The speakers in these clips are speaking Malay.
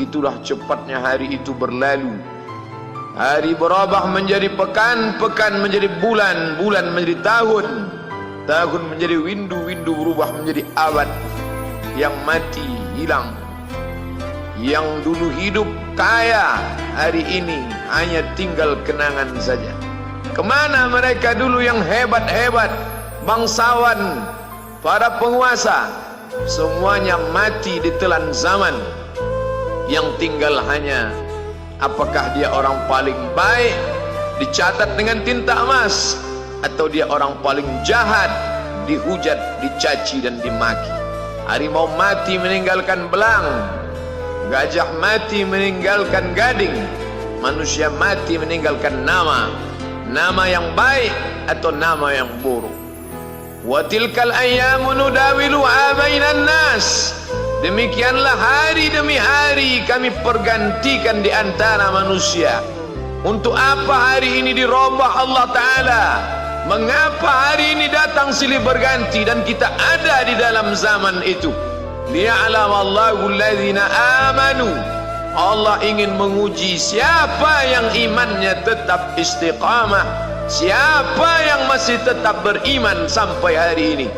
begitulah cepatnya hari itu berlalu. Hari berubah menjadi pekan, pekan menjadi bulan, bulan menjadi tahun, tahun menjadi windu, windu berubah menjadi abad. Yang mati hilang, yang dulu hidup kaya, hari ini hanya tinggal kenangan saja. Kemana mereka dulu yang hebat-hebat, bangsawan, para penguasa? Semuanya mati ditelan zaman. Yang tinggal hanya apakah dia orang paling baik, dicatat dengan tinta emas, atau dia orang paling jahat, dihujat, dicaci dan dimaki. Harimau mati meninggalkan belang, gajah mati meninggalkan gading, manusia mati meninggalkan nama, nama yang baik atau nama yang buruk. Wa tilkal ayyamu nudawiluha bainan nas. Demikianlah hari demi hari kami pergantikan di antara manusia. Untuk apa hari ini dirubah Allah Ta'ala? Mengapa hari ini datang silih berganti dan kita ada di dalam zaman itu? Liya'lamallahu alladhina amanu. Allah ingin menguji siapa yang imannya tetap istiqamah, siapa yang masih tetap beriman sampai hari ini.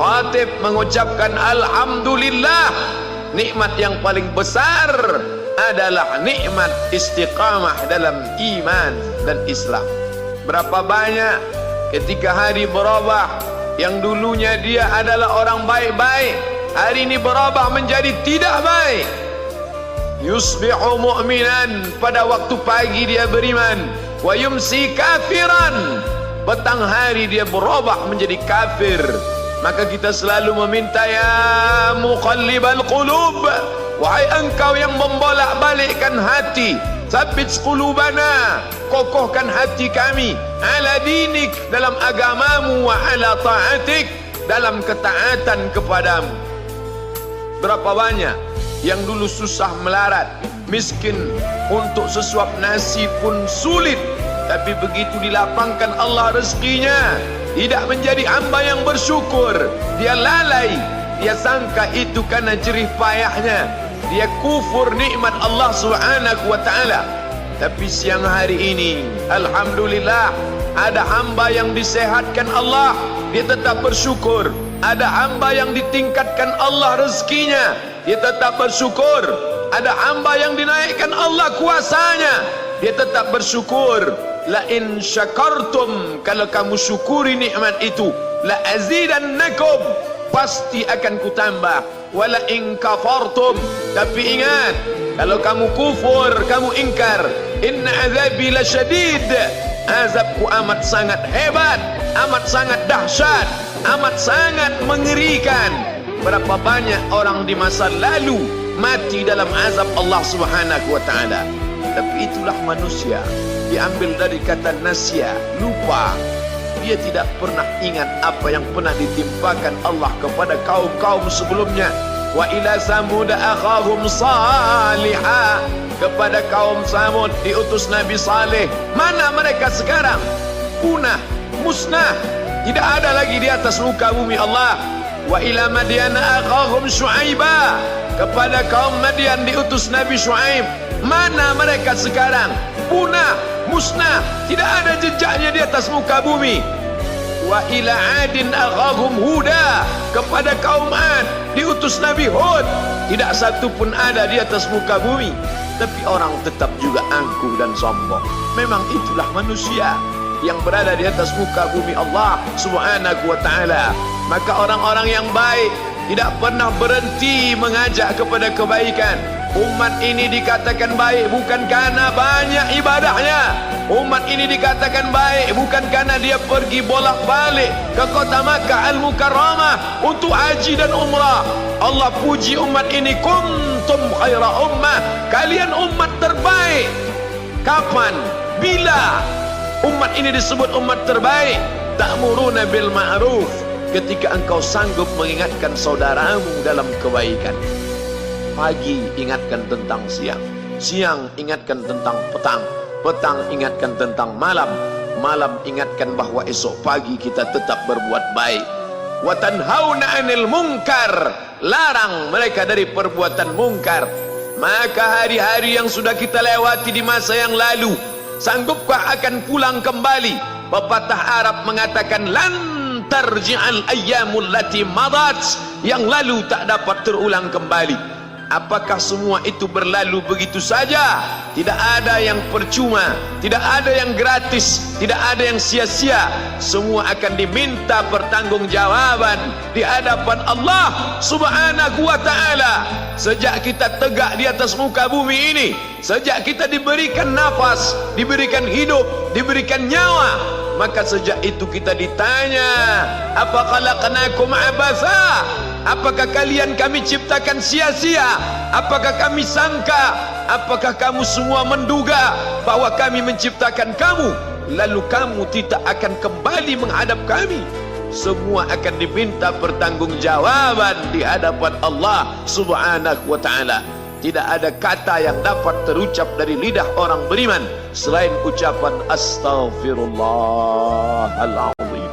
Khatib mengucapkan alhamdulillah, nikmat yang paling besar adalah nikmat istiqamah dalam iman dan Islam. Berapa banyak ketika hari berubah, yang dulunya dia adalah orang baik-baik, hari ini berubah menjadi tidak baik. Yusbihu mu'minan, pada waktu pagi dia beriman, wa yumsi kafiran, petang hari dia berubah menjadi kafir. Maka kita selalu meminta, ya muqallibal qulub, wahai engkau yang membolak-balikkan hati, tsabbit qulubana, kokohkan hati kami, ala dinik, dalam agamamu, wa ala ta'atik, dalam ketaatan kepadamu. Berapa banyak yang dulu susah melarat, miskin, untuk sesuap nasi pun sulit, tapi begitu dilapangkan Allah rezekinya, tidak menjadi hamba yang bersyukur. Dia lalai, dia sangka itu karena jerih payahnya, dia kufur nikmat Allah Subhanahu wa ta'ala. Tapi siang hari ini alhamdulillah, ada hamba yang disehatkan Allah, dia tetap bersyukur. Ada hamba yang ditingkatkan Allah rezekinya, dia tetap bersyukur. Ada hamba yang dinaikkan Allah kuasanya, dia tetap bersyukur. La in syakartum, kalau kamu syukuri nikmat itu, la azidannakum, pasti akan kutambah. Wala in kafartum, tapi ingat, kalau kamu kufur, kamu ingkar, inna azabi lasyadid, azabku amat sangat hebat, amat sangat dahsyat, amat sangat mengerikan. Berapa banyak orang di masa lalu mati dalam azab Allah Subhanahu wa ta'ala. Tapi itulah manusia, diambil dari kata nasya, lupa. Dia tidak pernah ingat apa yang pernah ditimpakan Allah kepada kaum-kaum sebelumnya. Wa ila samud akhahum salihah, kepada kaum Samud diutus Nabi Saleh. Mana mereka sekarang? Punah, musnah, tidak ada lagi di atas muka bumi Allah. Wa ila Madyan akhahum Syuaiba, kepada kaum Madian diutus Nabi Syuaib. Mana mereka sekarang? Punah, musnah, tidak ada jejaknya di atas muka bumi. Wa ila Adin akhahum Huda, kepada kaum Ad diutus Nabi Hud. Tidak satu pun ada di atas muka bumi, tapi orang tetap juga angkuh dan sombong. Memang itulah manusia yang berada di atas muka bumi Allah Subhanahu wa ta'ala. Maka orang-orang yang baik tidak pernah berhenti mengajak kepada kebaikan. Umat ini dikatakan baik bukan karena banyak ibadahnya. Umat ini dikatakan baik bukan karena dia pergi bolak-balik ke kota Makkah Al-Mukarramah untuk haji dan umrah. Allah puji umat ini, kuntum khaira ummah, kalian umat terbaik. Kapan? Bila umat ini disebut umat terbaik? Ta'muruna bil ma'ruf, ketika engkau sanggup mengingatkan saudaramu dalam kebaikan. Pagi ingatkan tentang siang, siang ingatkan tentang petang, petang ingatkan tentang malam, malam ingatkan bahwa esok pagi kita tetap berbuat baik. Wa tanhauna 'anil munkar, larang mereka dari perbuatan mungkar. Maka hari-hari yang sudah kita lewati di masa yang lalu, sanggupkah akan pulang kembali? Pepatah Arab mengatakan lan tarji'al ayyamul lati madat, yang lalu tak dapat terulang kembali. Apakah semua itu berlalu begitu saja? Tidak ada yang percuma, tidak ada yang gratis, tidak ada yang sia-sia. Semua akan diminta pertanggungjawaban di hadapan Allah Subhanahu wa ta'ala. Sejak kita tegak di atas muka bumi ini, sejak kita diberikan nafas, diberikan hidup, diberikan nyawa, maka sejak itu kita ditanya, apa khalaqnakum abatha? Apakah kalian kami ciptakan sia-sia? Apakah kami sangka? Apakah kamu semua menduga bahwa kami menciptakan kamu lalu kamu tidak akan kembali menghadap kami? Semua akan diminta pertanggungjawaban di hadapan Allah Subhanahu wa ta'ala. Tidak ada kata yang dapat terucap dari lidah orang beriman selain ucapan astaghfirullahaladzim.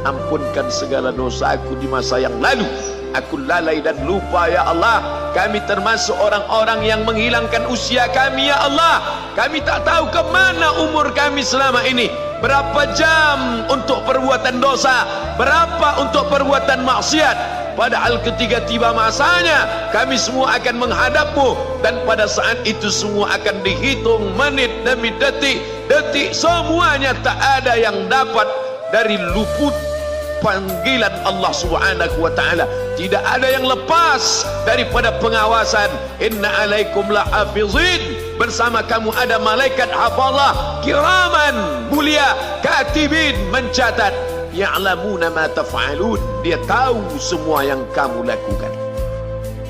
Ampunkan segala dosaku di masa yang lalu. Aku lalai dan lupa ya Allah. Kami termasuk orang-orang yang menghilangkan usia kami ya Allah. Kami tak tahu ke mana umur kami selama ini. Berapa jam untuk perbuatan dosa, berapa untuk perbuatan maksiat. Padahal ketika tiba masanya, kami semua akan menghadapmu, dan pada saat itu semua akan dihitung menit demi detik. Detik semuanya tak ada yang dapat dari luput panggilan Allah Subhanahu wa ta'ala. Tidak ada yang lepas daripada pengawasan. Inna alaikum lahafizin, bersama kamu ada malaikat hafazah kiraman mulia, katibin mencatat, ya'lamuna ma taf'alun, dia tahu semua yang kamu lakukan.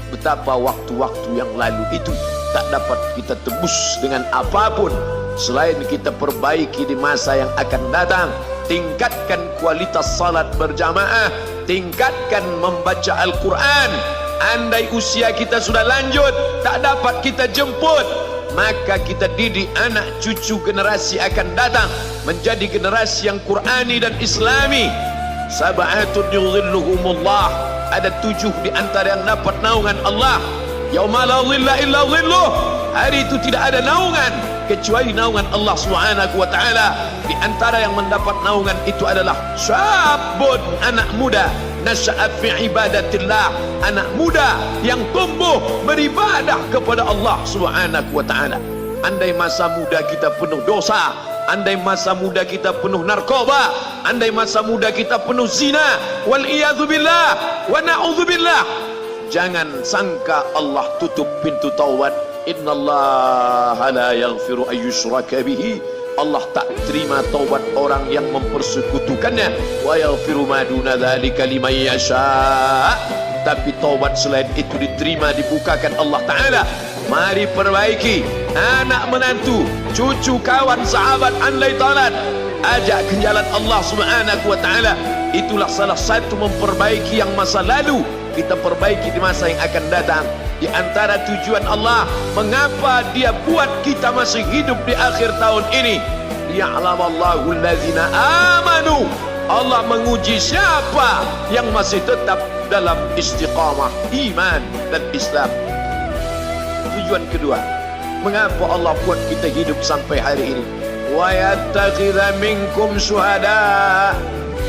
Betapa waktu-waktu yang lalu itu tak dapat kita tebus dengan apapun selain kita perbaiki di masa yang akan datang. Tingkatkan kualitas salat berjamaah, tingkatkan membaca Al-Quran. Andai usia kita sudah lanjut, tak dapat kita jemput, maka kita didik anak cucu generasi akan datang menjadi generasi yang Qurani dan Islami. Sab'atun yudhilluhumullah, ada 7 di antara yang dapat naungan Allah. Yauma la dhilla illa dhilluh, hari itu tidak ada naungan kecuali naungan Allah Subhanahu wa ta'ala. Di antara yang mendapat naungan itu adalah syabun, anak muda, nasya'at fi ibadatillah, anak muda yang tumbuh beribadah kepada Allah Subhanahu wa ta'ala. Andai masa muda kita penuh dosa, andai masa muda kita penuh narkoba, andai masa muda kita penuh zina, wal iyadzu billah wa na'udzu billah, jangan sangka Allah tutup pintu taubat. Innallaha la yaghfiru ayyushraka bihi, Allah tak terima taubat orang yang mempersekutukannya. Wa yaghfiru ma duna dzalika liman yasha, tapi taubat selain itu diterima, dibukakan Allah Ta'ala. Mari perbaiki anak menantu, cucu, kawan, sahabat, andai talat, ajak ke jalan Allah Subhanahu wa ta'ala. Itulah salah satu memperbaiki yang masa lalu, kita perbaiki di masa yang akan datang. Di antara tujuan Allah mengapa dia buat kita masih hidup di akhir tahun ini, liya'lamallahu allazina amanu, Allah menguji siapa yang masih tetap dalam istiqamah iman dan Islam. Tujuan kedua, mengapa Allah buat kita hidup sampai hari ini? Wa yattakhidha minkum syuhada,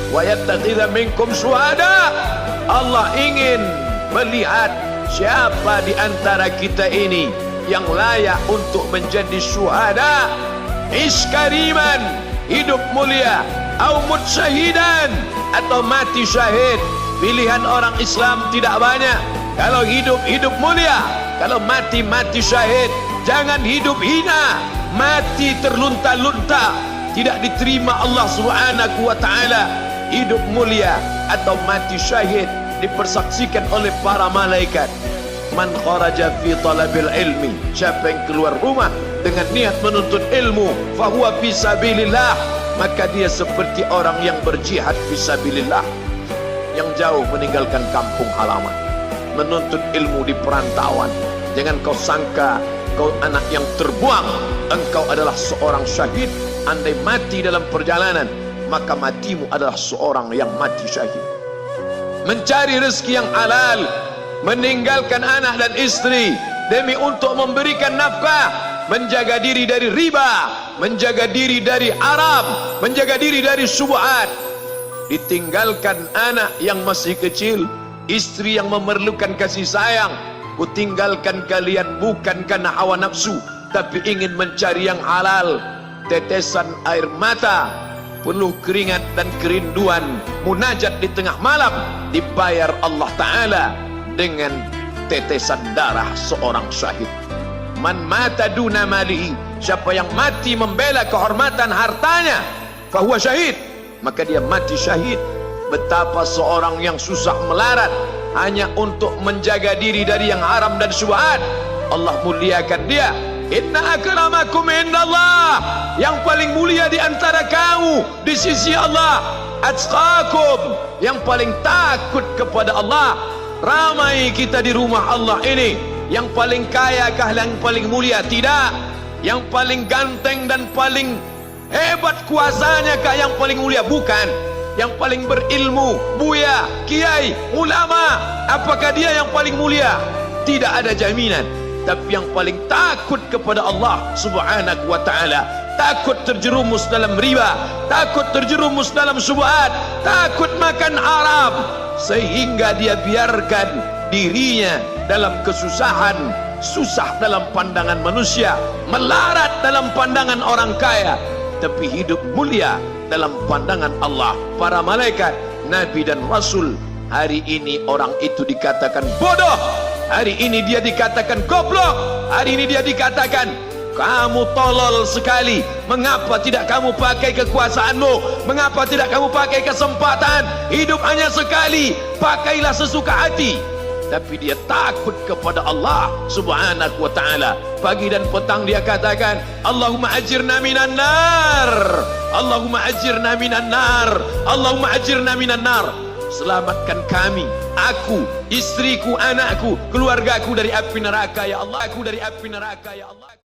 wa yattakhidha minkum syuhada, Allah ingin melihat siapa di antara kita ini yang layak untuk menjadi syuhada. Iskariman, hidup mulia, au mutsyahidan, atau mati syahid. Pilihan orang Islam tidak banyak. Kalau hidup, hidup mulia. Kalau mati, mati syahid. Jangan hidup hina, mati terlunta-lunta, tidak diterima Allah Subhanahu wa ta'ala. Hidup mulia atau mati syahid dipersaksikan oleh para malaikat. Man kharaja fi talabil ilmi, siapa yang keluar rumah dengan niat menuntut ilmu, fahuwa fi sabilillah, maka dia seperti orang yang berjihad fi sabilillah, yang jauh meninggalkan kampung halaman, menuntut ilmu di perantauan. Jangan kau sangka kau anak yang terbuang, engkau adalah seorang syahid. Andai mati dalam perjalanan, maka matimu adalah seorang yang mati syahid. Mencari rezeki yang halal, meninggalkan anak dan istri demi untuk memberikan nafkah, menjaga diri dari riba, menjaga diri dari haram, menjaga diri dari syubhat. Ditinggalkan anak yang masih kecil, istri yang memerlukan kasih sayang. Kutinggalkan kalian bukan karena hawa nafsu, tapi ingin mencari yang halal. Tetesan air mata, penuh keringat dan kerinduan, munajat di tengah malam, dibayar Allah Ta'ala dengan tetesan darah seorang syahid. Man mata duna malihi, siapa yang mati membela kehormatan hartanya, fahuwa syahid, maka dia mati syahid. Betapa seorang yang susah melarat hanya untuk menjaga diri dari yang haram dan syubhat, Allah muliakan dia. Inna akramakum indallah, yang paling mulia di antara kamu di sisi Allah, atqakum, yang paling takut kepada Allah. Ramai kita di rumah Allah ini, yang paling kaya kah yang paling mulia? Tidak. Yang paling ganteng dan paling hebat kuasanya kah yang paling mulia? Bukan. Yang paling berilmu, buya, kiai, ulama, apakah dia yang paling mulia? Tidak ada jaminan. Tapi yang paling takut kepada Allah Subhanahu wa ta'ala, takut terjerumus dalam riba, takut terjerumus dalam syubhat, takut makan haram, sehingga dia biarkan dirinya dalam kesusahan, susah dalam pandangan manusia, melarat dalam pandangan orang kaya, tapi hidup mulia dalam pandangan Allah, para malaikat, nabi dan rasul. Hari ini orang itu dikatakan bodoh, hari ini dia dikatakan goblok, hari ini dia dikatakan kamu tolol sekali. Mengapa tidak kamu pakai kekuasaanmu? Mengapa tidak kamu pakai kesempatan? Hidup hanya sekali, pakailah sesuka hati. Tapi dia takut kepada Allah Subhanahu wa ta'ala. Pagi dan petang dia katakan, Allahumma ajirna minan nar, Allahumma ajirna minan nar, Allahumma ajirna minan nar. Selamatkan kami, aku, istriku, anakku, keluargaku dari api neraka ya Allah, aku dari api neraka ya Allah.